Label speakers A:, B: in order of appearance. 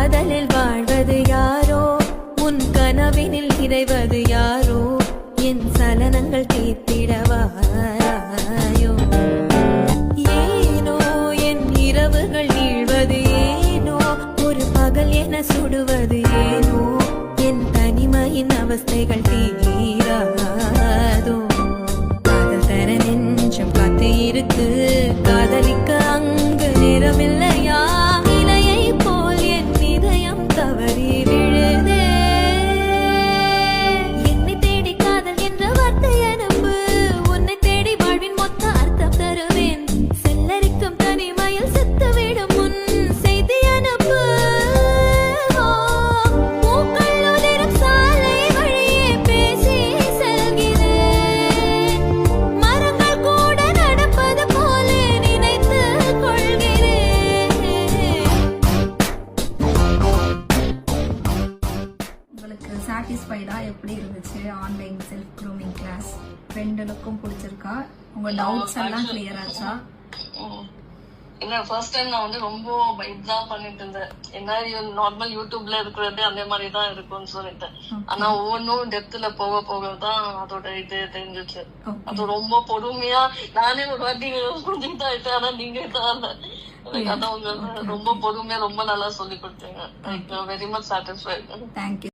A: காதலில் வாழ்வது யாரோ, உன் கனவினில் இறைவது யாரோ, என் சலனங்கள் தீர்த்திடவாராயோ. ஏனோ என் இரவுகள் நீழ்வது ஏனோ, ஒரு பகல் என சுடுவது ஏனோ, என் தனிமையின் அவஸ்தைகள் தீராதோ. காதல் தர நெஞ்சம் காத்து இருக்கு, காதலிக்க அங்கு நேரமில்லையா, இலையை போல் என் இதயம் தவறி விழுதே. என்னை தேடி காதல் என்ற வார்த்தை அனுப்பு, உன்னை தேடி வாழ்வின் மொத்த அர்த்தம் தருவேன். செல்லரிக்கும் தனிமையில் செத்துவிடும் முன் செய்தி அனுப்பு. பூக்கள் உதிரும் சாலை வழியே பேசி செல்கிறேன், மரங்கள் கூட நடப்பது போல நினைத்து கொள்கிறேன்.
B: உங்களுக்கு சாட்டிஸ்ஃபைடா எப்படி இருந்துச்சு ஆன்லைன் செல்ஃப் க்ரூமிங் கிளாஸ்? ரெண்டுக்கும் பிடிச்சிருக்கா? உங்க டவுட்ஸ் எல்லாம் கிளியர் ஆச்சா?
C: இல்ல ஃபர்ஸ்ட் டைம் நான் வந்து ரொம்ப இதுதான் பண்ணிட்டு இருந்தேன், என்ன நார்மல் யூடியூப்ல இருக்கிறது அந்த மாதிரி தான் இருக்கும்னு சொல்லிட்டு. ஆனா ஒவ்வொன்றும் டெப்த்ல போக போக தான் அதோட இது தெரிஞ்சிச்சு. அது ரொம்ப பொறுமையா நானே ஒரு வாட்டி புரிஞ்சுக்கிட்டு ஆயிட்டேன். ஆனா நீங்க தான் எனக்கு அதான் உங்க ரொம்ப பொறுமையா ரொம்ப நல்லா சொல்லி கொடுத்தீங்க. Very much satisfied.
B: தேங்க்யூ.